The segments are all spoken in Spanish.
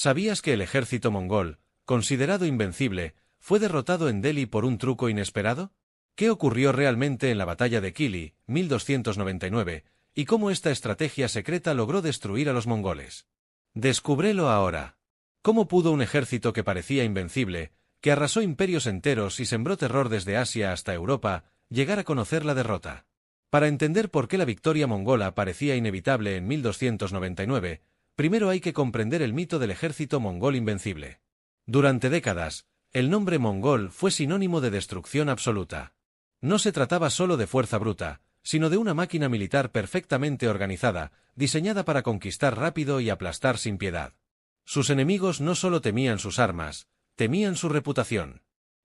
¿Sabías que el ejército mongol, considerado invencible, fue derrotado en Delhi por un truco inesperado? ¿Qué ocurrió realmente en la batalla de Kili, 1299, y cómo esta estrategia secreta logró destruir a los mongoles? Descúbrelo ahora. ¿Cómo pudo un ejército que parecía invencible, que arrasó imperios enteros y sembró terror desde Asia hasta Europa, llegar a conocer la derrota? Para entender por qué la victoria mongola parecía inevitable en 1299, primero hay que comprender el mito del ejército mongol invencible. Durante décadas, el nombre mongol fue sinónimo de destrucción absoluta. No se trataba solo de fuerza bruta, sino de una máquina militar perfectamente organizada, diseñada para conquistar rápido y aplastar sin piedad. Sus enemigos no solo temían sus armas, temían su reputación.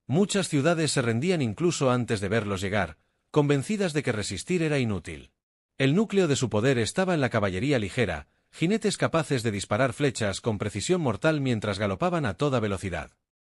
Muchas ciudades se rendían incluso antes de verlos llegar, convencidas de que resistir era inútil. El núcleo de su poder estaba en la caballería ligera, jinetes capaces de disparar flechas con precisión mortal mientras galopaban a toda velocidad.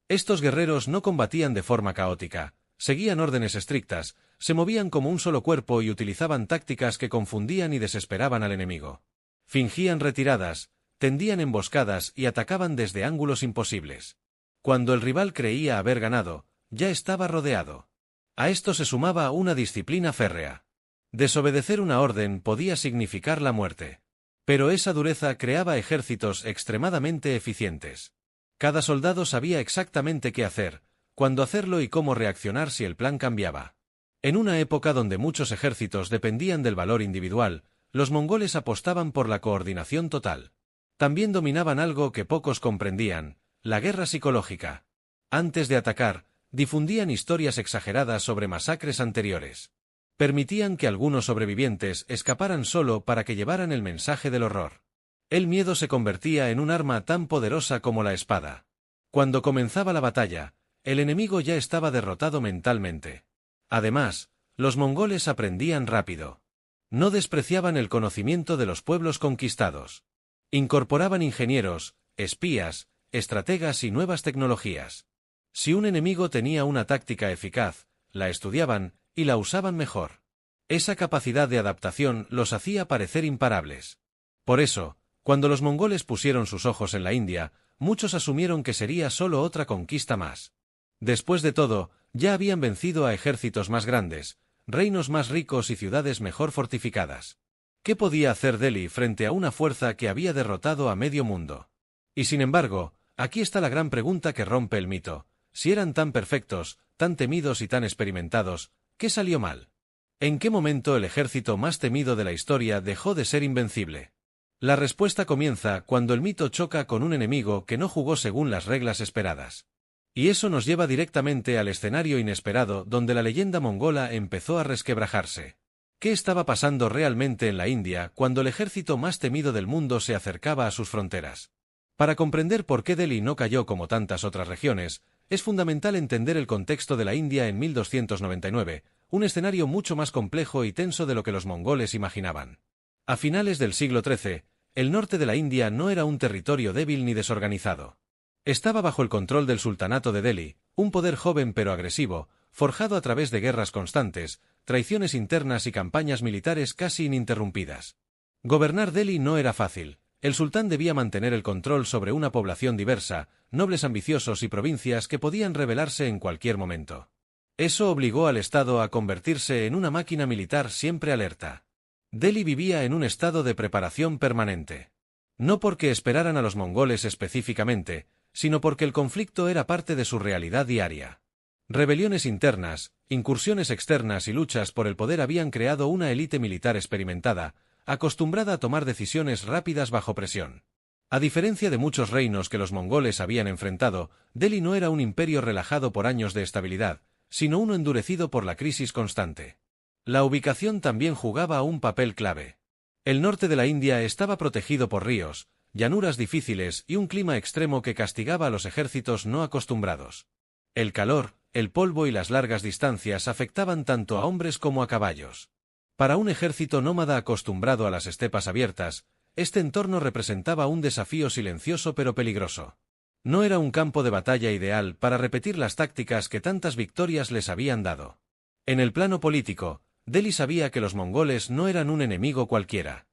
Estos guerreros no combatían de forma caótica, seguían órdenes estrictas, se movían como un solo cuerpo y utilizaban tácticas que confundían y desesperaban al enemigo. Fingían retiradas, tendían emboscadas y atacaban desde ángulos imposibles. Cuando el rival creía haber ganado, ya estaba rodeado. A esto se sumaba una disciplina férrea. Desobedecer una orden podía significar la muerte. Pero esa dureza creaba ejércitos extremadamente eficientes. Cada soldado sabía exactamente qué hacer, cuándo hacerlo y cómo reaccionar si el plan cambiaba. En una época donde muchos ejércitos dependían del valor individual, los mongoles apostaban por la coordinación total. También dominaban algo que pocos comprendían: la guerra psicológica. Antes de atacar, difundían historias exageradas sobre masacres anteriores. Permitían que algunos sobrevivientes escaparan solo para que llevaran el mensaje del horror. El miedo se convertía en un arma tan poderosa como la espada. Cuando comenzaba la batalla, el enemigo ya estaba derrotado mentalmente. Además, los mongoles aprendían rápido. No despreciaban el conocimiento de los pueblos conquistados. Incorporaban ingenieros, espías, estrategas y nuevas tecnologías. Si un enemigo tenía una táctica eficaz, la estudiaban y la usaban mejor. Esa capacidad de adaptación los hacía parecer imparables. Por eso, cuando los mongoles pusieron sus ojos en la India, muchos asumieron que sería solo otra conquista más. Después de todo, ya habían vencido a ejércitos más grandes, reinos más ricos y ciudades mejor fortificadas. ¿Qué podía hacer Delhi frente a una fuerza que había derrotado a medio mundo? Y sin embargo, aquí está la gran pregunta que rompe el mito: si eran tan perfectos, tan temidos y tan experimentados, ¿qué salió mal? ¿En qué momento el ejército más temido de la historia dejó de ser invencible? La respuesta comienza cuando el mito choca con un enemigo que no jugó según las reglas esperadas. Y eso nos lleva directamente al escenario inesperado donde la leyenda mongola empezó a resquebrajarse. ¿Qué estaba pasando realmente en la India cuando el ejército más temido del mundo se acercaba a sus fronteras? Para comprender por qué Delhi no cayó como tantas otras regiones, es fundamental entender el contexto de la India en 1299, un escenario mucho más complejo y tenso de lo que los mongoles imaginaban. A finales del siglo XIII, el norte de la India no era un territorio débil ni desorganizado. Estaba bajo el control del sultanato de Delhi, un poder joven pero agresivo, forjado a través de guerras constantes, traiciones internas y campañas militares casi ininterrumpidas. Gobernar Delhi no era fácil. El sultán debía mantener el control sobre una población diversa, nobles ambiciosos y provincias que podían rebelarse en cualquier momento. Eso obligó al Estado a convertirse en una máquina militar siempre alerta. Delhi vivía en un estado de preparación permanente. No porque esperaran a los mongoles específicamente, sino porque el conflicto era parte de su realidad diaria. Rebeliones internas, incursiones externas y luchas por el poder habían creado una élite militar experimentada, acostumbrada a tomar decisiones rápidas bajo presión. A diferencia de muchos reinos que los mongoles habían enfrentado, Delhi no era un imperio relajado por años de estabilidad, sino uno endurecido por la crisis constante. La ubicación también jugaba un papel clave. El norte de la India estaba protegido por ríos, llanuras difíciles y un clima extremo que castigaba a los ejércitos no acostumbrados. El calor, el polvo y las largas distancias afectaban tanto a hombres como a caballos. Para un ejército nómada acostumbrado a las estepas abiertas, este entorno representaba un desafío silencioso pero peligroso. No era un campo de batalla ideal para repetir las tácticas que tantas victorias les habían dado. En el plano político, Delhi sabía que los mongoles no eran un enemigo cualquiera.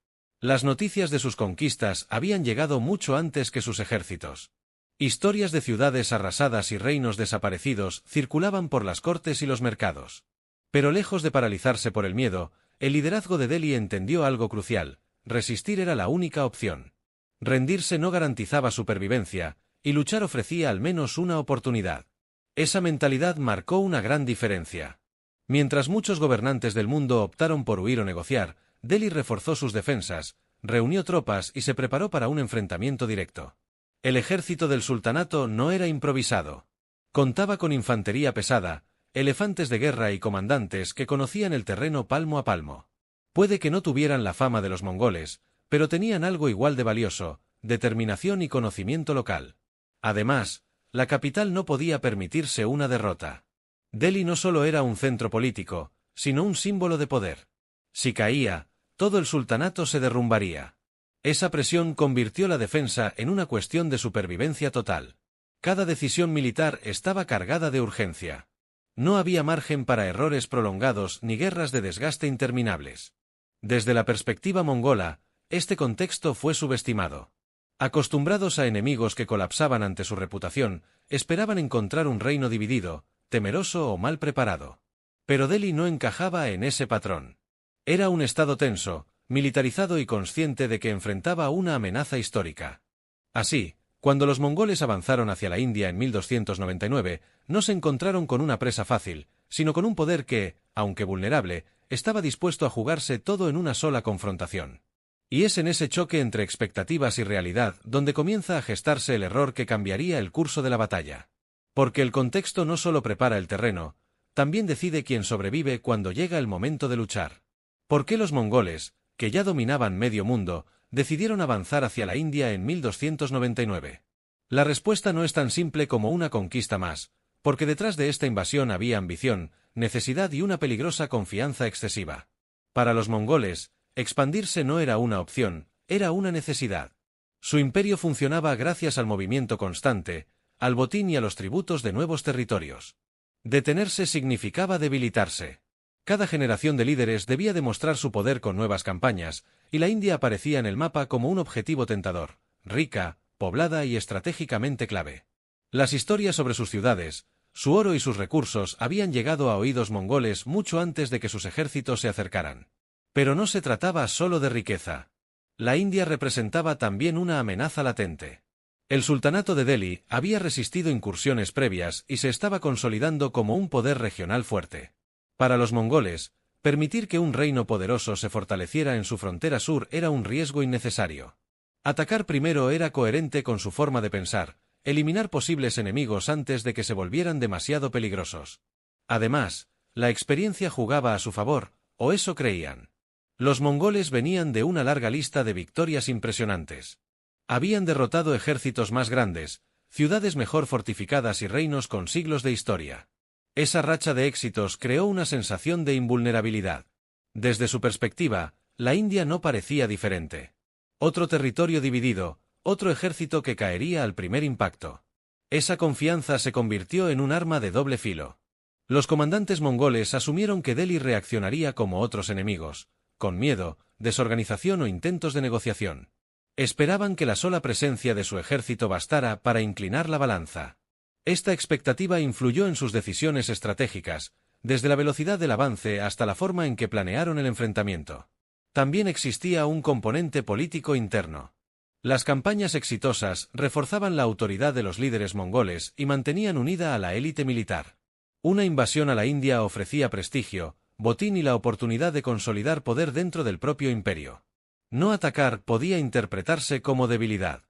Las noticias de sus conquistas habían llegado mucho antes que sus ejércitos. Historias de ciudades arrasadas y reinos desaparecidos circulaban por las cortes y los mercados. Pero lejos de paralizarse por el miedo, el liderazgo de Delhi entendió algo crucial: resistir era la única opción. Rendirse no garantizaba supervivencia, y luchar ofrecía al menos una oportunidad. Esa mentalidad marcó una gran diferencia. Mientras muchos gobernantes del mundo optaron por huir o negociar, Delhi reforzó sus defensas, reunió tropas y se preparó para un enfrentamiento directo. El ejército del sultanato no era improvisado. Contaba con infantería pesada, elefantes de guerra y comandantes que conocían el terreno palmo a palmo. Puede que no tuvieran la fama de los mongoles, pero tenían algo igual de valioso: determinación y conocimiento local. Además, la capital no podía permitirse una derrota. Delhi no solo era un centro político, sino un símbolo de poder. Si caía, todo el sultanato se derrumbaría. Esa presión convirtió la defensa en una cuestión de supervivencia total. Cada decisión militar estaba cargada de urgencia. No había margen para errores prolongados ni guerras de desgaste interminables. Desde la perspectiva mongola, este contexto fue subestimado. Acostumbrados a enemigos que colapsaban ante su reputación, esperaban encontrar un reino dividido, temeroso o mal preparado. Pero Delhi no encajaba en ese patrón. Era un estado tenso, militarizado y consciente de que enfrentaba una amenaza histórica. Así, cuando los mongoles avanzaron hacia la India en 1299, no se encontraron con una presa fácil, sino con un poder que, aunque vulnerable, estaba dispuesto a jugarse todo en una sola confrontación. Y es en ese choque entre expectativas y realidad donde comienza a gestarse el error que cambiaría el curso de la batalla. Porque el contexto no solo prepara el terreno, también decide quién sobrevive cuando llega el momento de luchar. ¿Por qué los mongoles, que ya dominaban medio mundo, decidieron avanzar hacia la India en 1299? La respuesta no es tan simple como una conquista más, porque detrás de esta invasión había ambición, necesidad y una peligrosa confianza excesiva. Para los mongoles, expandirse no era una opción, era una necesidad. Su imperio funcionaba gracias al movimiento constante, al botín y a los tributos de nuevos territorios. Detenerse significaba debilitarse. Cada generación de líderes debía demostrar su poder con nuevas campañas, y la India aparecía en el mapa como un objetivo tentador, rica, poblada y estratégicamente clave. Las historias sobre sus ciudades, su oro y sus recursos habían llegado a oídos mongoles mucho antes de que sus ejércitos se acercaran. Pero no se trataba solo de riqueza. La India representaba también una amenaza latente. El sultanato de Delhi había resistido incursiones previas y se estaba consolidando como un poder regional fuerte. Para los mongoles, permitir que un reino poderoso se fortaleciera en su frontera sur era un riesgo innecesario. Atacar primero era coherente con su forma de pensar, eliminar posibles enemigos antes de que se volvieran demasiado peligrosos. Además, la experiencia jugaba a su favor, o eso creían. Los mongoles venían de una larga lista de victorias impresionantes. Habían derrotado ejércitos más grandes, ciudades mejor fortificadas y reinos con siglos de historia. Esa racha de éxitos creó una sensación de invulnerabilidad. Desde su perspectiva, la India no parecía diferente. Otro territorio dividido, otro ejército que caería al primer impacto. Esa confianza se convirtió en un arma de doble filo. Los comandantes mongoles asumieron que Delhi reaccionaría como otros enemigos, con miedo, desorganización o intentos de negociación. Esperaban que la sola presencia de su ejército bastara para inclinar la balanza. Esta expectativa influyó en sus decisiones estratégicas, desde la velocidad del avance hasta la forma en que planearon el enfrentamiento. También existía un componente político interno. Las campañas exitosas reforzaban la autoridad de los líderes mongoles y mantenían unida a la élite militar. Una invasión a la India ofrecía prestigio, botín y la oportunidad de consolidar poder dentro del propio imperio. No atacar podía interpretarse como debilidad.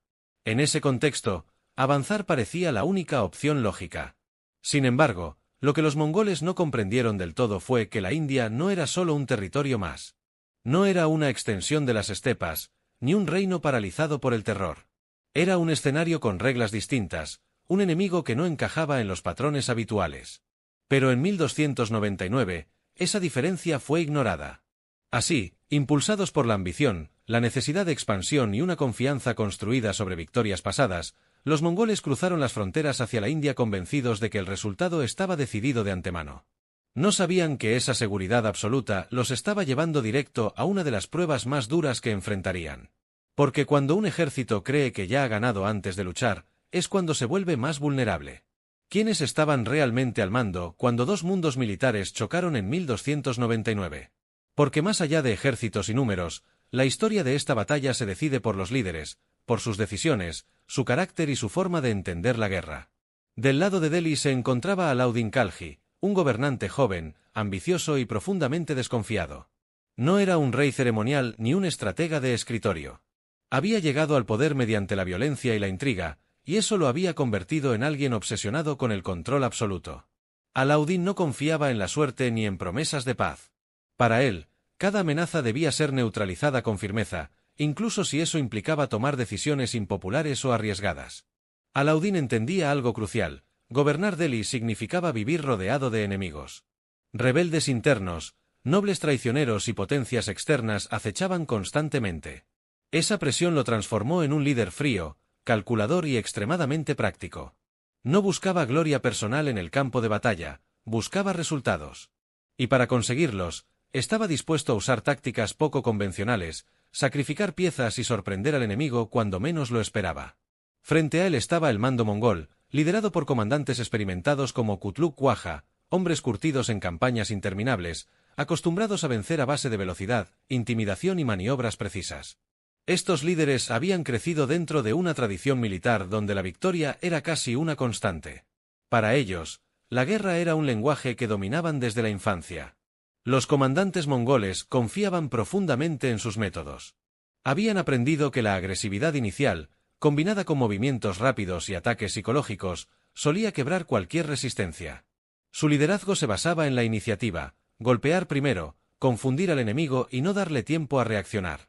En ese contexto, avanzar parecía la única opción lógica. Sin embargo, lo que los mongoles no comprendieron del todo fue que la India no era solo un territorio más. No era una extensión de las estepas, ni un reino paralizado por el terror. Era un escenario con reglas distintas, un enemigo que no encajaba en los patrones habituales. Pero en 1299, esa diferencia fue ignorada. Así, impulsados por la ambición, la necesidad de expansión y una confianza construida sobre victorias pasadas, los mongoles cruzaron las fronteras hacia la India convencidos de que el resultado estaba decidido de antemano. No sabían que esa seguridad absoluta los estaba llevando directo a una de las pruebas más duras que enfrentarían. Porque cuando un ejército cree que ya ha ganado antes de luchar, es cuando se vuelve más vulnerable. ¿Quiénes estaban realmente al mando cuando dos mundos militares chocaron en 1299? Porque más allá de ejércitos y números, la historia de esta batalla se decide por los líderes, por sus decisiones, su carácter y su forma de entender la guerra. Del lado de Delhi se encontraba Alauddin Khalji, un gobernante joven, ambicioso y profundamente desconfiado. No era un rey ceremonial ni un estratega de escritorio. Había llegado al poder mediante la violencia y la intriga, y eso lo había convertido en alguien obsesionado con el control absoluto. Alauddin no confiaba en la suerte ni en promesas de paz. Para él, cada amenaza debía ser neutralizada con firmeza, incluso si eso implicaba tomar decisiones impopulares o arriesgadas. Alauddin entendía algo crucial: gobernar Delhi significaba vivir rodeado de enemigos. Rebeldes internos, nobles traicioneros y potencias externas acechaban constantemente. Esa presión lo transformó en un líder frío, calculador y extremadamente práctico. No buscaba gloria personal en el campo de batalla, buscaba resultados. Y para conseguirlos, estaba dispuesto a usar tácticas poco convencionales, sacrificar piezas y sorprender al enemigo cuando menos lo esperaba. Frente a él estaba el mando mongol, liderado por comandantes experimentados como Kutluk Quagga, hombres curtidos en campañas interminables, acostumbrados a vencer a base de velocidad, intimidación y maniobras precisas. Estos líderes habían crecido dentro de una tradición militar donde la victoria era casi una constante. Para ellos, la guerra era un lenguaje que dominaban desde la infancia. Los comandantes mongoles confiaban profundamente en sus métodos. Habían aprendido que la agresividad inicial, combinada con movimientos rápidos y ataques psicológicos, solía quebrar cualquier resistencia. Su liderazgo se basaba en la iniciativa, golpear primero, confundir al enemigo y no darle tiempo a reaccionar.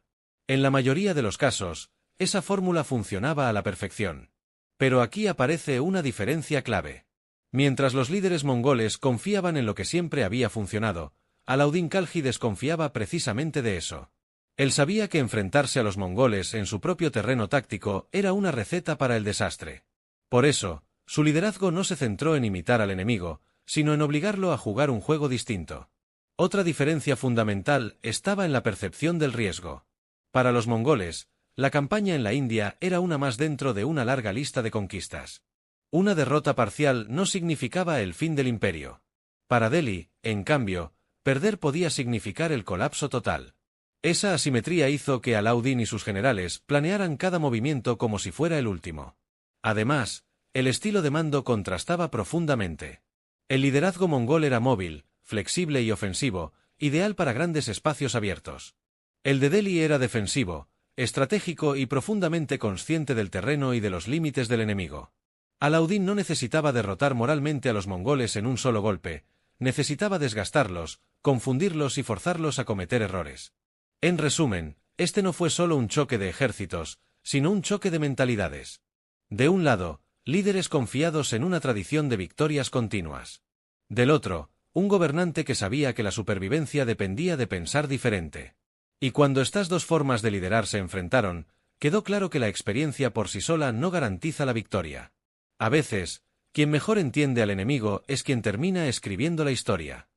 En la mayoría de los casos, esa fórmula funcionaba a la perfección. Pero aquí aparece una diferencia clave. Mientras los líderes mongoles confiaban en lo que siempre había funcionado, Alauddin Khalji desconfiaba precisamente de eso. Él sabía que enfrentarse a los mongoles en su propio terreno táctico era una receta para el desastre. Por eso, su liderazgo no se centró en imitar al enemigo, sino en obligarlo a jugar un juego distinto. Otra diferencia fundamental estaba en la percepción del riesgo. Para los mongoles, la campaña en la India era una más dentro de una larga lista de conquistas. Una derrota parcial no significaba el fin del imperio. Para Delhi, en cambio, perder podía significar el colapso total. Esa asimetría hizo que Alauddin y sus generales planearan cada movimiento como si fuera el último. Además, el estilo de mando contrastaba profundamente. El liderazgo mongol era móvil, flexible y ofensivo, ideal para grandes espacios abiertos. El de Delhi era defensivo, estratégico y profundamente consciente del terreno y de los límites del enemigo. Alauddin no necesitaba derrotar moralmente a los mongoles en un solo golpe, necesitaba desgastarlos, confundirlos y forzarlos a cometer errores. En resumen, este no fue solo un choque de ejércitos, sino un choque de mentalidades. De un lado, líderes confiados en una tradición de victorias continuas. Del otro, un gobernante que sabía que la supervivencia dependía de pensar diferente. Y cuando estas dos formas de liderar se enfrentaron, quedó claro que la experiencia por sí sola no garantiza la victoria. A veces, quien mejor entiende al enemigo es quien termina escribiendo la historia.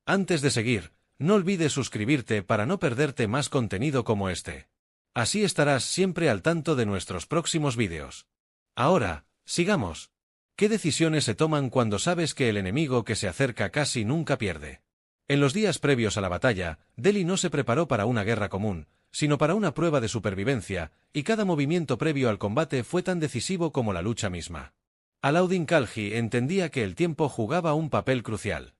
Antes de seguir, no olvides suscribirte para no perderte más contenido como este. Así estarás siempre al tanto de nuestros próximos vídeos. Ahora, sigamos. ¿Qué decisiones se toman cuando sabes que el enemigo que se acerca casi nunca pierde? En los días previos a la batalla, Delhi no se preparó para una guerra común, sino para una prueba de supervivencia, y cada movimiento previo al combate fue tan decisivo como la lucha misma. Alauddin Khalji entendía que el tiempo jugaba un papel crucial.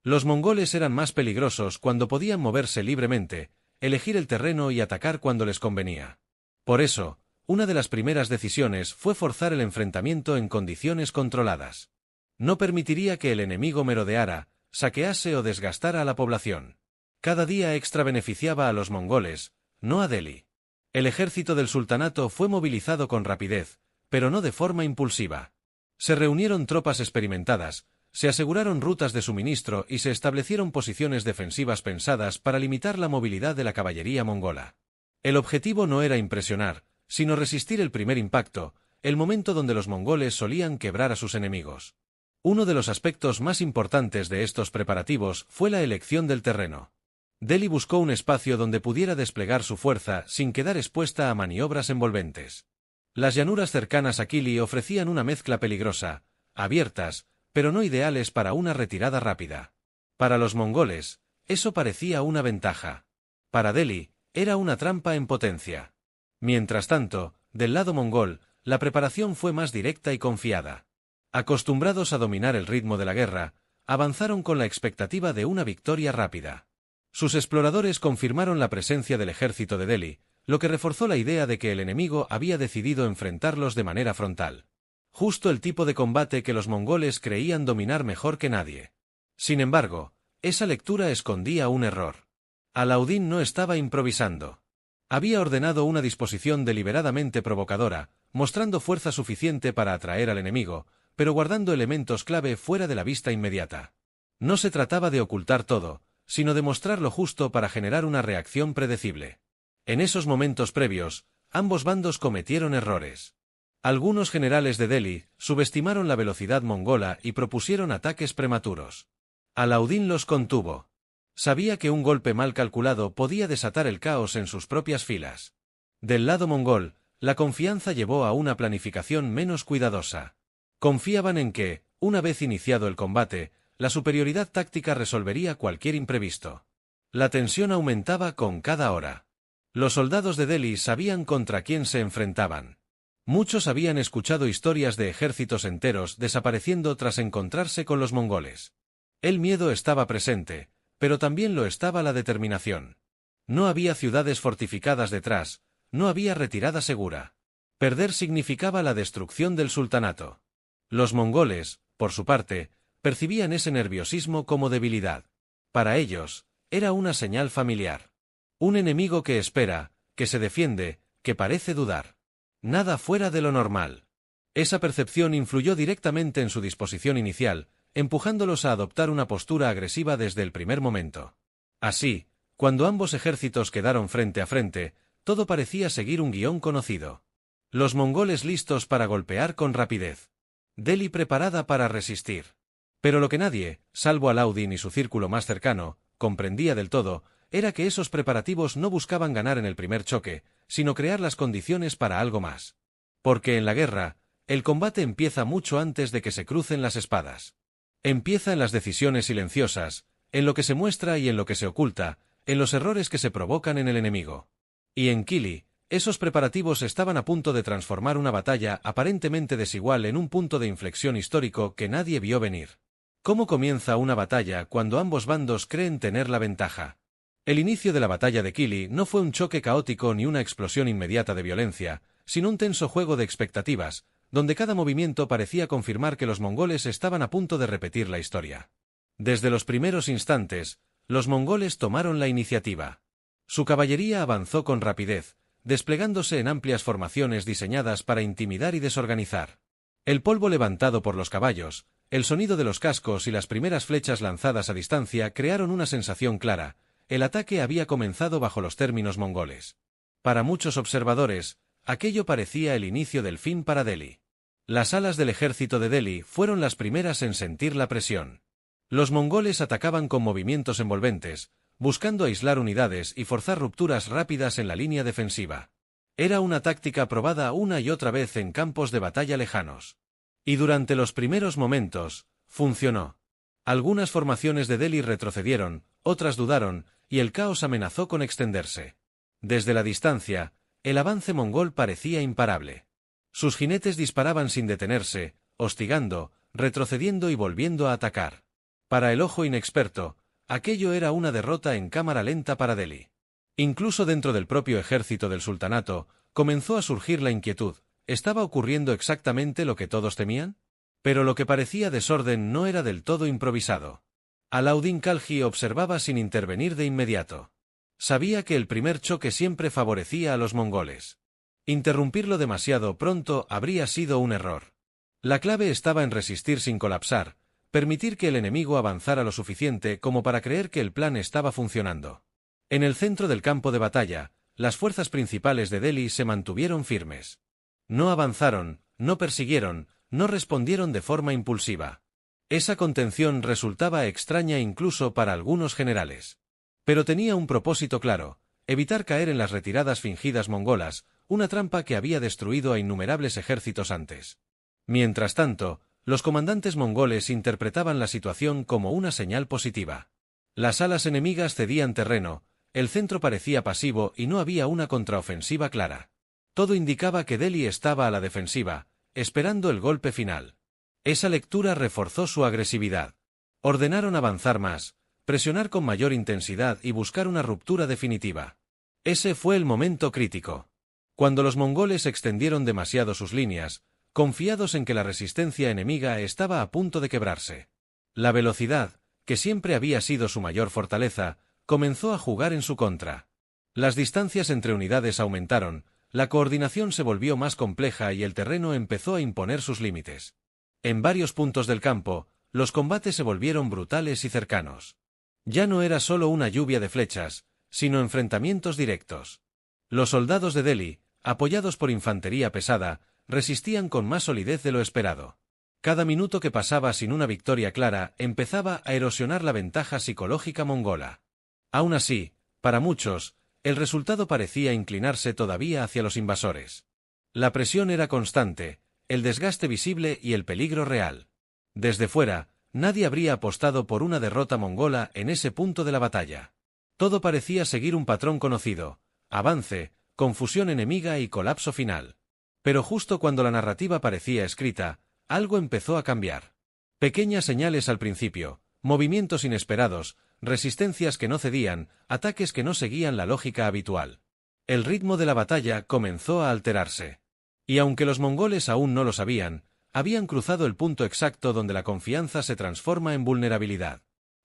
Los mongoles eran más peligrosos cuando podían moverse libremente, elegir el terreno y atacar cuando les convenía. Por eso, una de las primeras decisiones fue forzar el enfrentamiento en condiciones controladas. No permitiría que el enemigo merodeara, saquease o desgastara a la población. Cada día extra beneficiaba a los mongoles, no a Delhi. El ejército del sultanato fue movilizado con rapidez, pero no de forma impulsiva. Se reunieron tropas experimentadas, se aseguraron rutas de suministro y se establecieron posiciones defensivas pensadas para limitar la movilidad de la caballería mongola. El objetivo no era impresionar, sino resistir el primer impacto, el momento donde los mongoles solían quebrar a sus enemigos. Uno de los aspectos más importantes de estos preparativos fue la elección del terreno. Delhi buscó un espacio donde pudiera desplegar su fuerza sin quedar expuesta a maniobras envolventes. Las llanuras cercanas a Kili ofrecían una mezcla peligrosa, abiertas, pero no ideales para una retirada rápida. Para los mongoles, eso parecía una ventaja. Para Delhi, era una trampa en potencia. Mientras tanto, del lado mongol, la preparación fue más directa y confiada. Acostumbrados a dominar el ritmo de la guerra, avanzaron con la expectativa de una victoria rápida. Sus exploradores confirmaron la presencia del ejército de Delhi, lo que reforzó la idea de que el enemigo había decidido enfrentarlos de manera frontal. Justo el tipo de combate que los mongoles creían dominar mejor que nadie. Sin embargo, esa lectura escondía un error. Alauddin no estaba improvisando. Había ordenado una disposición deliberadamente provocadora, mostrando fuerza suficiente para atraer al enemigo, pero guardando elementos clave fuera de la vista inmediata. No se trataba de ocultar todo, sino de mostrar lo justo para generar una reacción predecible. En esos momentos previos, ambos bandos cometieron errores. Algunos generales de Delhi subestimaron la velocidad mongola y propusieron ataques prematuros. Alauddin los contuvo. Sabía que un golpe mal calculado podía desatar el caos en sus propias filas. Del lado mongol, la confianza llevó a una planificación menos cuidadosa. Confiaban en que, una vez iniciado el combate, la superioridad táctica resolvería cualquier imprevisto. La tensión aumentaba con cada hora. Los soldados de Delhi sabían contra quién se enfrentaban. Muchos habían escuchado historias de ejércitos enteros desapareciendo tras encontrarse con los mongoles. El miedo estaba presente, pero también lo estaba la determinación. No había ciudades fortificadas detrás, no había retirada segura. Perder significaba la destrucción del sultanato. Los mongoles, por su parte, percibían ese nerviosismo como debilidad. Para ellos, era una señal familiar. Un enemigo que espera, que se defiende, que parece dudar. Nada fuera de lo normal. Esa percepción influyó directamente en su disposición inicial, empujándolos a adoptar una postura agresiva desde el primer momento. Así, cuando ambos ejércitos quedaron frente a frente, todo parecía seguir un guión conocido. Los mongoles listos para golpear con rapidez. Delhi preparada para resistir. Pero lo que nadie, salvo Alauddin y su círculo más cercano, comprendía del todo, era que esos preparativos no buscaban ganar en el primer choque, sino crear las condiciones para algo más. Porque en la guerra, el combate empieza mucho antes de que se crucen las espadas. Empieza en las decisiones silenciosas, en lo que se muestra y en lo que se oculta, en los errores que se provocan en el enemigo. Y en Kili, esos preparativos estaban a punto de transformar una batalla aparentemente desigual en un punto de inflexión histórico que nadie vio venir. ¿Cómo comienza una batalla cuando ambos bandos creen tener la ventaja? El inicio de la batalla de Kili no fue un choque caótico ni una explosión inmediata de violencia, sino un tenso juego de expectativas, donde cada movimiento parecía confirmar que los mongoles estaban a punto de repetir la historia. Desde los primeros instantes, los mongoles tomaron la iniciativa. Su caballería avanzó con rapidez, desplegándose en amplias formaciones diseñadas para intimidar y desorganizar. El polvo levantado por los caballos, el sonido de los cascos y las primeras flechas lanzadas a distancia crearon una sensación clara: el ataque había comenzado bajo los términos mongoles. Para muchos observadores, aquello parecía el inicio del fin para Delhi. Las alas del ejército de Delhi fueron las primeras en sentir la presión. Los mongoles atacaban con movimientos envolventes, buscando aislar unidades y forzar rupturas rápidas en la línea defensiva. Era una táctica probada una y otra vez en campos de batalla lejanos. Y durante los primeros momentos, funcionó. Algunas formaciones de Delhi retrocedieron, otras dudaron, y el caos amenazó con extenderse. Desde la distancia, el avance mongol parecía imparable. Sus jinetes disparaban sin detenerse, hostigando, retrocediendo y volviendo a atacar. Para el ojo inexperto, aquello era una derrota en cámara lenta para Delhi. Incluso dentro del propio ejército del sultanato, comenzó a surgir la inquietud: ¿estaba ocurriendo exactamente lo que todos temían? Pero lo que parecía desorden no era del todo improvisado. Alauddin Khalji observaba sin intervenir de inmediato. Sabía que el primer choque siempre favorecía a los mongoles. Interrumpirlo demasiado pronto habría sido un error. La clave estaba en resistir sin colapsar, permitir que el enemigo avanzara lo suficiente como para creer que el plan estaba funcionando. En el centro del campo de batalla, las fuerzas principales de Delhi se mantuvieron firmes. No avanzaron, no persiguieron, no respondieron de forma impulsiva. Esa contención resultaba extraña incluso para algunos generales. Pero tenía un propósito claro: evitar caer en las retiradas fingidas mongolas, una trampa que había destruido a innumerables ejércitos antes. Mientras tanto, los comandantes mongoles interpretaban la situación como una señal positiva. Las alas enemigas cedían terreno, el centro parecía pasivo y no había una contraofensiva clara. Todo indicaba que Delhi estaba a la defensiva, esperando el golpe final. Esa lectura reforzó su agresividad. Ordenaron avanzar más, presionar con mayor intensidad y buscar una ruptura definitiva. Ese fue el momento crítico. Cuando los mongoles extendieron demasiado sus líneas, confiados en que la resistencia enemiga estaba a punto de quebrarse. La velocidad, que siempre había sido su mayor fortaleza, comenzó a jugar en su contra. Las distancias entre unidades aumentaron, la coordinación se volvió más compleja y el terreno empezó a imponer sus límites. En varios puntos del campo, los combates se volvieron brutales y cercanos. Ya no era solo una lluvia de flechas, sino enfrentamientos directos. Los soldados de Delhi, apoyados por infantería pesada, resistían con más solidez de lo esperado. Cada minuto que pasaba sin una victoria clara empezaba a erosionar la ventaja psicológica mongola. Aún así, para muchos, el resultado parecía inclinarse todavía hacia los invasores. La presión era constante, el desgaste visible y el peligro real. Desde fuera, nadie habría apostado por una derrota mongola en ese punto de la batalla. Todo parecía seguir un patrón conocido: avance, confusión enemiga y colapso final. Pero justo cuando la narrativa parecía escrita, algo empezó a cambiar. Pequeñas señales al principio, movimientos inesperados, resistencias que no cedían, ataques que no seguían la lógica habitual. El ritmo de la batalla comenzó a alterarse. Y aunque los mongoles aún no lo sabían, habían cruzado el punto exacto donde la confianza se transforma en vulnerabilidad.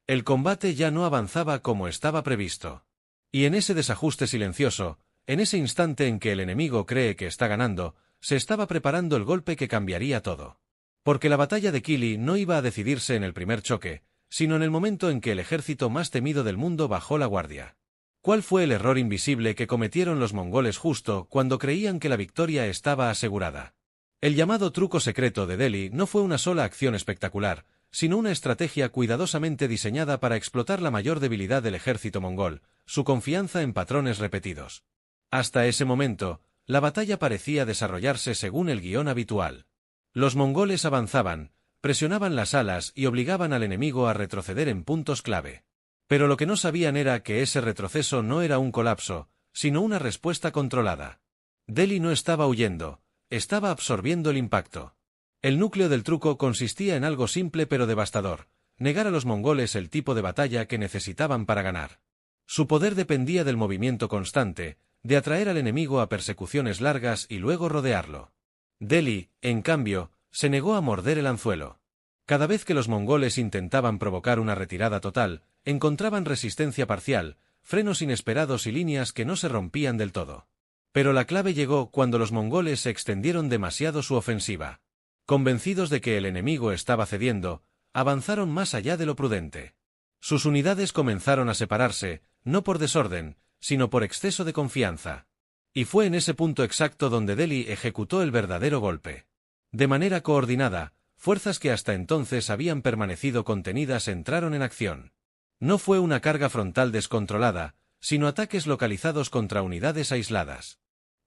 El combate ya no avanzaba como estaba previsto. Y en ese desajuste silencioso, en ese instante en que el enemigo cree que está ganando, se estaba preparando el golpe que cambiaría todo. Porque la batalla de Kili no iba a decidirse en el primer choque, sino en el momento en que el ejército más temido del mundo bajó la guardia. ¿Cuál fue el error invisible que cometieron los mongoles justo cuando creían que la victoria estaba asegurada? El llamado truco secreto de Delhi no fue una sola acción espectacular, sino una estrategia cuidadosamente diseñada para explotar la mayor debilidad del ejército mongol: su confianza en patrones repetidos. Hasta ese momento, la batalla parecía desarrollarse según el guión habitual. Los mongoles avanzaban, presionaban las alas y obligaban al enemigo a retroceder en puntos clave. Pero lo que no sabían era que ese retroceso no era un colapso, sino una respuesta controlada. Delhi no estaba huyendo, estaba absorbiendo el impacto. El núcleo del truco consistía en algo simple pero devastador: negar a los mongoles el tipo de batalla que necesitaban para ganar. Su poder dependía del movimiento constante, de atraer al enemigo a persecuciones largas y luego rodearlo. Delhi, en cambio, se negó a morder el anzuelo. Cada vez que los mongoles intentaban provocar una retirada total, encontraban resistencia parcial, frenos inesperados y líneas que no se rompían del todo. Pero la clave llegó cuando los mongoles extendieron demasiado su ofensiva. Convencidos de que el enemigo estaba cediendo, avanzaron más allá de lo prudente. Sus unidades comenzaron a separarse, no por desorden, sino por exceso de confianza. Y fue en ese punto exacto donde Delhi ejecutó el verdadero golpe. De manera coordinada, fuerzas que hasta entonces habían permanecido contenidas entraron en acción. No fue una carga frontal descontrolada, sino ataques localizados contra unidades aisladas.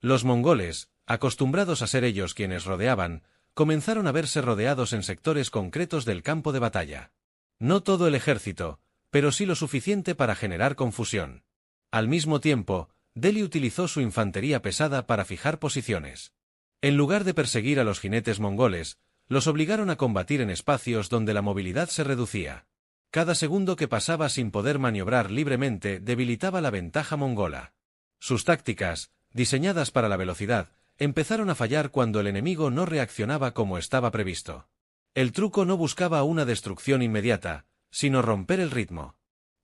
Los mongoles, acostumbrados a ser ellos quienes rodeaban, comenzaron a verse rodeados en sectores concretos del campo de batalla. No todo el ejército, pero sí lo suficiente para generar confusión. Al mismo tiempo, Delhi utilizó su infantería pesada para fijar posiciones. En lugar de perseguir a los jinetes mongoles, los obligaron a combatir en espacios donde la movilidad se reducía. Cada segundo que pasaba sin poder maniobrar libremente debilitaba la ventaja mongola. Sus tácticas, diseñadas para la velocidad, empezaron a fallar cuando el enemigo no reaccionaba como estaba previsto. El truco no buscaba una destrucción inmediata, sino romper el ritmo.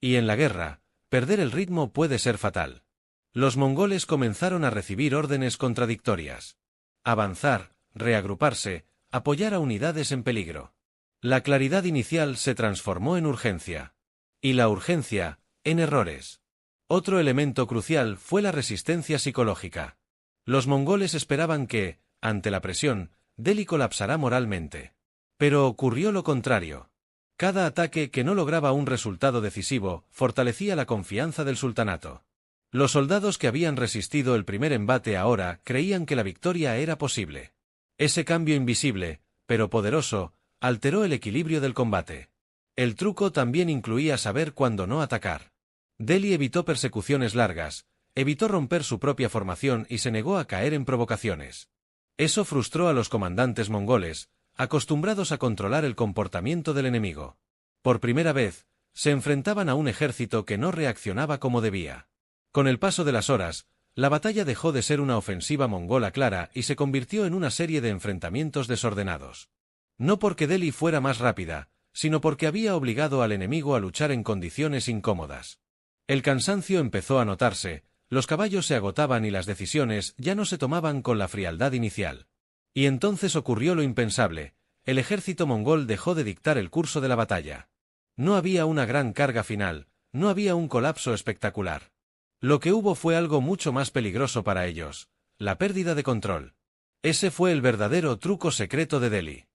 Y en la guerra, perder el ritmo puede ser fatal. Los mongoles comenzaron a recibir órdenes contradictorias. Avanzar, reagruparse, apoyar a unidades en peligro. La claridad inicial se transformó en urgencia. Y la urgencia, en errores. Otro elemento crucial fue la resistencia psicológica. Los mongoles esperaban que, ante la presión, Delhi colapsará moralmente. Pero ocurrió lo contrario. Cada ataque que no lograba un resultado decisivo fortalecía la confianza del sultanato. Los soldados que habían resistido el primer embate ahora creían que la victoria era posible. Ese cambio invisible, pero poderoso, alteró el equilibrio del combate. El truco también incluía saber cuándo no atacar. Delhi evitó persecuciones largas, evitó romper su propia formación y se negó a caer en provocaciones. Eso frustró a los comandantes mongoles, acostumbrados a controlar el comportamiento del enemigo. Por primera vez, se enfrentaban a un ejército que no reaccionaba como debía. Con el paso de las horas, la batalla dejó de ser una ofensiva mongola clara y se convirtió en una serie de enfrentamientos desordenados. No porque Delhi fuera más rápida, sino porque había obligado al enemigo a luchar en condiciones incómodas. El cansancio empezó a notarse, los caballos se agotaban y las decisiones ya no se tomaban con la frialdad inicial. Y entonces ocurrió lo impensable, el ejército mongol dejó de dictar el curso de la batalla. No había una gran carga final, no había un colapso espectacular. Lo que hubo fue algo mucho más peligroso para ellos, la pérdida de control. Ese fue el verdadero truco secreto de Delhi.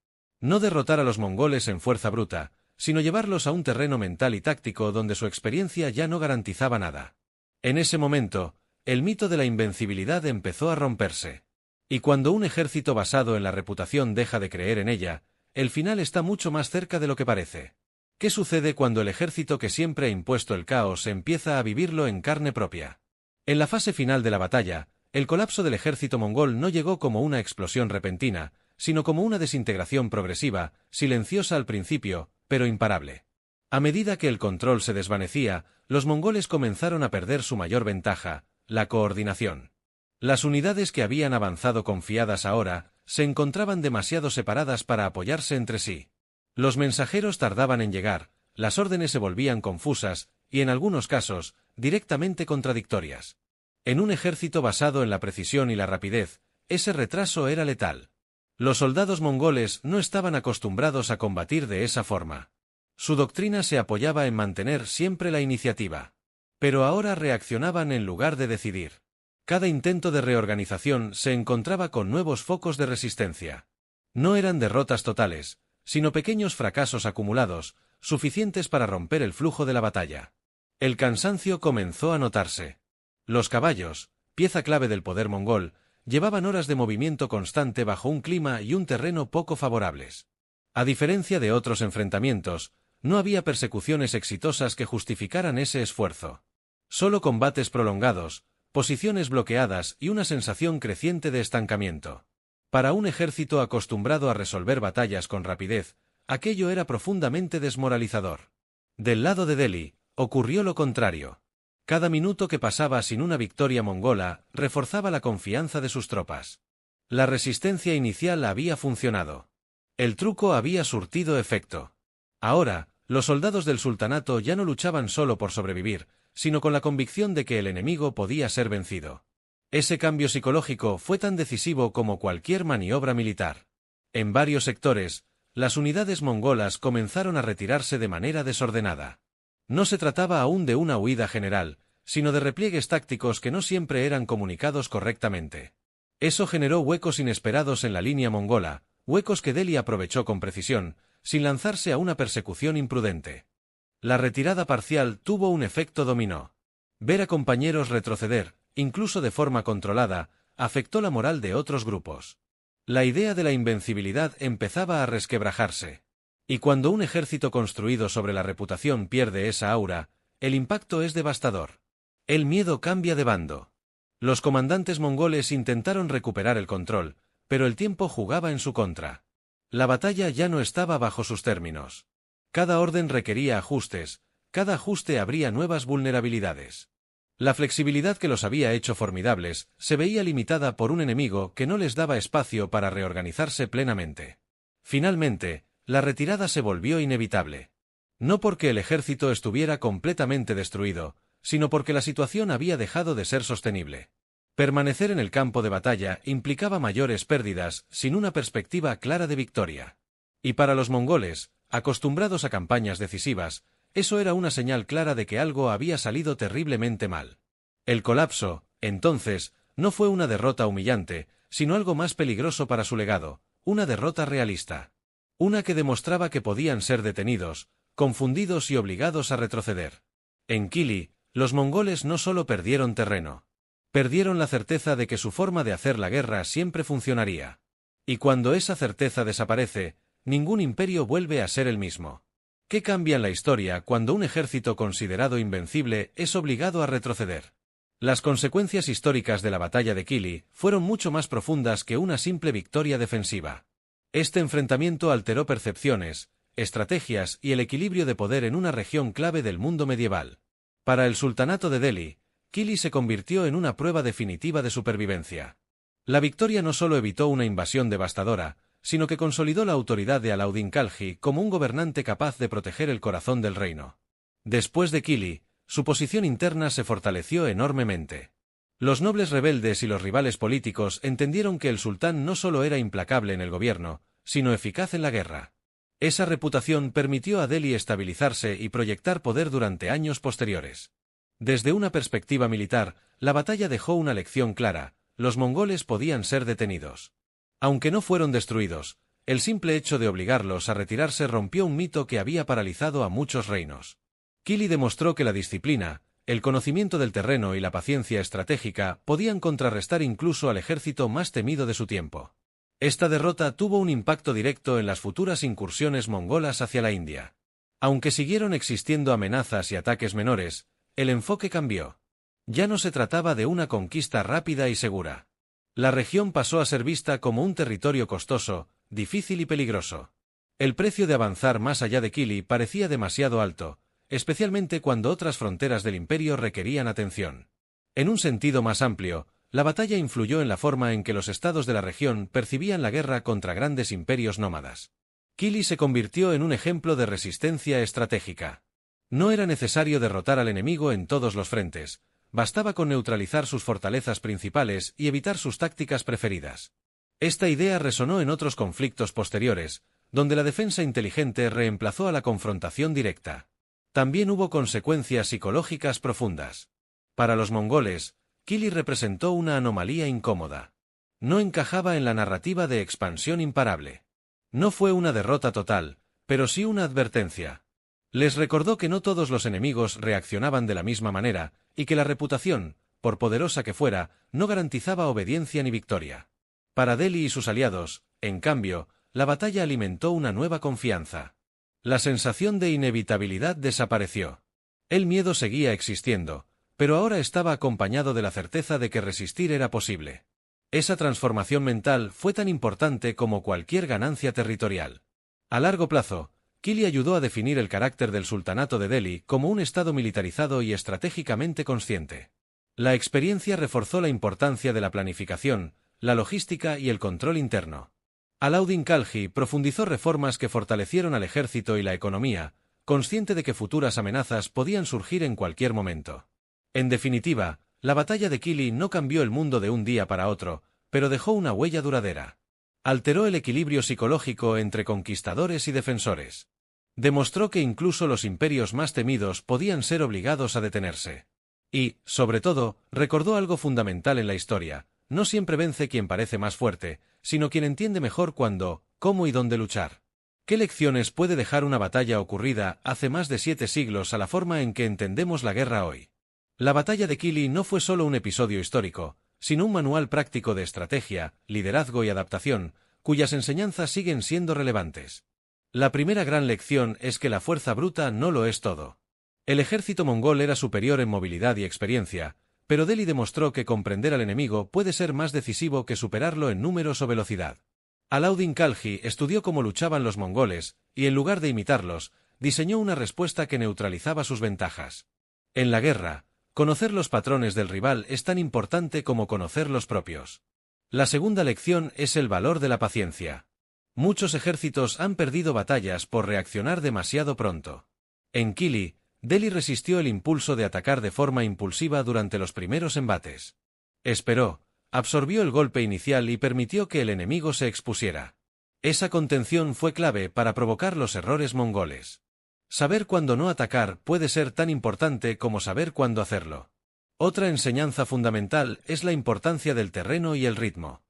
No derrotar a los mongoles en fuerza bruta, sino llevarlos a un terreno mental y táctico donde su experiencia ya no garantizaba nada. En ese momento, el mito de la invencibilidad empezó a romperse. Y cuando un ejército basado en la reputación deja de creer en ella, el final está mucho más cerca de lo que parece. ¿Qué sucede cuando el ejército que siempre ha impuesto el caos empieza a vivirlo en carne propia? En la fase final de la batalla, el colapso del ejército mongol no llegó como una explosión repentina, sino como una desintegración progresiva, silenciosa al principio, pero imparable. A medida que el control se desvanecía, los mongoles comenzaron a perder su mayor ventaja, la coordinación. Las unidades que habían avanzado confiadas ahora, se encontraban demasiado separadas para apoyarse entre sí. Los mensajeros tardaban en llegar, las órdenes se volvían confusas, y en algunos casos, directamente contradictorias. En un ejército basado en la precisión y la rapidez, ese retraso era letal. Los soldados mongoles no estaban acostumbrados a combatir de esa forma. Su doctrina se apoyaba en mantener siempre la iniciativa. Pero ahora reaccionaban en lugar de decidir. Cada intento de reorganización se encontraba con nuevos focos de resistencia. No eran derrotas totales, sino pequeños fracasos acumulados, suficientes para romper el flujo de la batalla. El cansancio comenzó a notarse. Los caballos, pieza clave del poder mongol, llevaban horas de movimiento constante bajo un clima y un terreno poco favorables. A diferencia de otros enfrentamientos, no había persecuciones exitosas que justificaran ese esfuerzo. Solo combates prolongados, posiciones bloqueadas y una sensación creciente de estancamiento. Para un ejército acostumbrado a resolver batallas con rapidez, aquello era profundamente desmoralizador. Del lado de Delhi, ocurrió lo contrario. Cada minuto que pasaba sin una victoria mongola reforzaba la confianza de sus tropas. La resistencia inicial había funcionado. El truco había surtido efecto. Ahora, los soldados del sultanato ya no luchaban solo por sobrevivir, sino con la convicción de que el enemigo podía ser vencido. Ese cambio psicológico fue tan decisivo como cualquier maniobra militar. En varios sectores, las unidades mongolas comenzaron a retirarse de manera desordenada. No se trataba aún de una huida general, sino de repliegues tácticos que no siempre eran comunicados correctamente. Eso generó huecos inesperados en la línea mongola, huecos que Delhi aprovechó con precisión, sin lanzarse a una persecución imprudente. La retirada parcial tuvo un efecto dominó. Ver a compañeros retroceder, incluso de forma controlada, afectó la moral de otros grupos. La idea de la invencibilidad empezaba a resquebrajarse. Y cuando un ejército construido sobre la reputación pierde esa aura, el impacto es devastador. El miedo cambia de bando. Los comandantes mongoles intentaron recuperar el control, pero el tiempo jugaba en su contra. La batalla ya no estaba bajo sus términos. Cada orden requería ajustes, cada ajuste abría nuevas vulnerabilidades. La flexibilidad que los había hecho formidables se veía limitada por un enemigo que no les daba espacio para reorganizarse plenamente. Finalmente, la retirada se volvió inevitable. No porque el ejército estuviera completamente destruido, sino porque la situación había dejado de ser sostenible. Permanecer en el campo de batalla implicaba mayores pérdidas sin una perspectiva clara de victoria. Y para los mongoles, acostumbrados a campañas decisivas, eso era una señal clara de que algo había salido terriblemente mal. El colapso, entonces, no fue una derrota humillante, sino algo más peligroso para su legado, una derrota realista. Una que demostraba que podían ser detenidos, confundidos y obligados a retroceder. En Kili, los mongoles no solo perdieron terreno. Perdieron la certeza de que su forma de hacer la guerra siempre funcionaría. Y cuando esa certeza desaparece, ningún imperio vuelve a ser el mismo. ¿Qué cambia en la historia cuando un ejército considerado invencible es obligado a retroceder? Las consecuencias históricas de la batalla de Kili fueron mucho más profundas que una simple victoria defensiva. Este enfrentamiento alteró percepciones, estrategias y el equilibrio de poder en una región clave del mundo medieval. Para el sultanato de Delhi, Kili se convirtió en una prueba definitiva de supervivencia. La victoria no solo evitó una invasión devastadora, sino que consolidó la autoridad de Alauddin Khalji como un gobernante capaz de proteger el corazón del reino. Después de Kili, su posición interna se fortaleció enormemente. Los nobles rebeldes y los rivales políticos entendieron que el sultán no solo era implacable en el gobierno, sino eficaz en la guerra. Esa reputación permitió a Delhi estabilizarse y proyectar poder durante años posteriores. Desde una perspectiva militar, la batalla dejó una lección clara: los mongoles podían ser detenidos. Aunque no fueron destruidos, el simple hecho de obligarlos a retirarse rompió un mito que había paralizado a muchos reinos. Kili demostró que la disciplina, el conocimiento del terreno y la paciencia estratégica podían contrarrestar incluso al ejército más temido de su tiempo. Esta derrota tuvo un impacto directo en las futuras incursiones mongolas hacia la India. Aunque siguieron existiendo amenazas y ataques menores, el enfoque cambió. Ya no se trataba de una conquista rápida y segura. La región pasó a ser vista como un territorio costoso, difícil y peligroso. El precio de avanzar más allá de Kili parecía demasiado alto, especialmente cuando otras fronteras del imperio requerían atención. En un sentido más amplio, la batalla influyó en la forma en que los estados de la región percibían la guerra contra grandes imperios nómadas. Kili se convirtió en un ejemplo de resistencia estratégica. No era necesario derrotar al enemigo en todos los frentes, bastaba con neutralizar sus fortalezas principales y evitar sus tácticas preferidas. Esta idea resonó en otros conflictos posteriores, donde la defensa inteligente reemplazó a la confrontación directa. También hubo consecuencias psicológicas profundas. Para los mongoles, Kili representó una anomalía incómoda. No encajaba en la narrativa de expansión imparable. No fue una derrota total, pero sí una advertencia. Les recordó que no todos los enemigos reaccionaban de la misma manera, y que la reputación, por poderosa que fuera, no garantizaba obediencia ni victoria. Para Delhi y sus aliados, en cambio, la batalla alimentó una nueva confianza. La sensación de inevitabilidad desapareció. El miedo seguía existiendo, pero ahora estaba acompañado de la certeza de que resistir era posible. Esa transformación mental fue tan importante como cualquier ganancia territorial. A largo plazo, Kili ayudó a definir el carácter del sultanato de Delhi como un estado militarizado y estratégicamente consciente. La experiencia reforzó la importancia de la planificación, la logística y el control interno. Alauddin Khalji profundizó reformas que fortalecieron al ejército y la economía, consciente de que futuras amenazas podían surgir en cualquier momento. En definitiva, la batalla de Kili no cambió el mundo de un día para otro, pero dejó una huella duradera. Alteró el equilibrio psicológico entre conquistadores y defensores. Demostró que incluso los imperios más temidos podían ser obligados a detenerse. Y, sobre todo, recordó algo fundamental en la historia: no siempre vence quien parece más fuerte, sino quien entiende mejor cuándo, cómo y dónde luchar. ¿Qué lecciones puede dejar una batalla ocurrida hace más de 7 siglos a la forma en que entendemos la guerra hoy? La batalla de Kili no fue solo un episodio histórico, sino un manual práctico de estrategia, liderazgo y adaptación, cuyas enseñanzas siguen siendo relevantes. La primera gran lección es que la fuerza bruta no lo es todo. El ejército mongol era superior en movilidad y experiencia, pero Delhi demostró que comprender al enemigo puede ser más decisivo que superarlo en números o velocidad. Alauddin Khalji estudió cómo luchaban los mongoles, y en lugar de imitarlos, diseñó una respuesta que neutralizaba sus ventajas. En la guerra, conocer los patrones del rival es tan importante como conocer los propios. La segunda lección es el valor de la paciencia. Muchos ejércitos han perdido batallas por reaccionar demasiado pronto. En Kili, Delhi resistió el impulso de atacar de forma impulsiva durante los primeros embates. Esperó, absorbió el golpe inicial y permitió que el enemigo se expusiera. Esa contención fue clave para provocar los errores mongoles. Saber cuándo no atacar puede ser tan importante como saber cuándo hacerlo. Otra enseñanza fundamental es la importancia del terreno y el ritmo.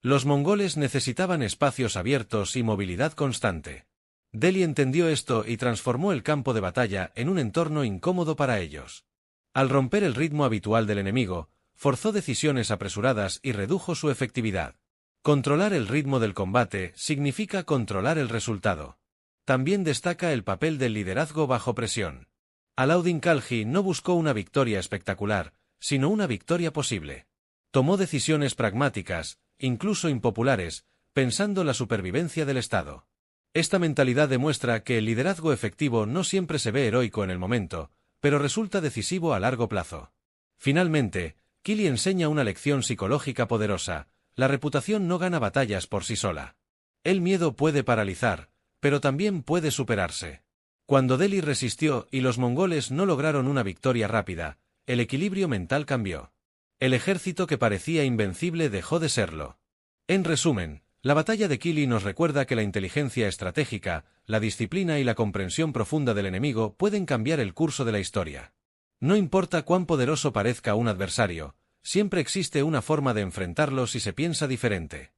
Los mongoles necesitaban espacios abiertos y movilidad constante. Delhi entendió esto y transformó el campo de batalla en un entorno incómodo para ellos. Al romper el ritmo habitual del enemigo, forzó decisiones apresuradas y redujo su efectividad. Controlar el ritmo del combate significa controlar el resultado. También destaca el papel del liderazgo bajo presión. Alauddin Khalji no buscó una victoria espectacular, sino una victoria posible. Tomó decisiones pragmáticas, incluso impopulares, pensando la supervivencia del Estado. Esta mentalidad demuestra que el liderazgo efectivo no siempre se ve heroico en el momento, pero resulta decisivo a largo plazo. Finalmente, Kili enseña una lección psicológica poderosa: la reputación no gana batallas por sí sola. El miedo puede paralizar, pero también puede superarse. Cuando Delhi resistió y los mongoles no lograron una victoria rápida, el equilibrio mental cambió. El ejército que parecía invencible dejó de serlo. En resumen, la batalla de Kili nos recuerda que la inteligencia estratégica, la disciplina y la comprensión profunda del enemigo pueden cambiar el curso de la historia. No importa cuán poderoso parezca un adversario, siempre existe una forma de enfrentarlo si se piensa diferente.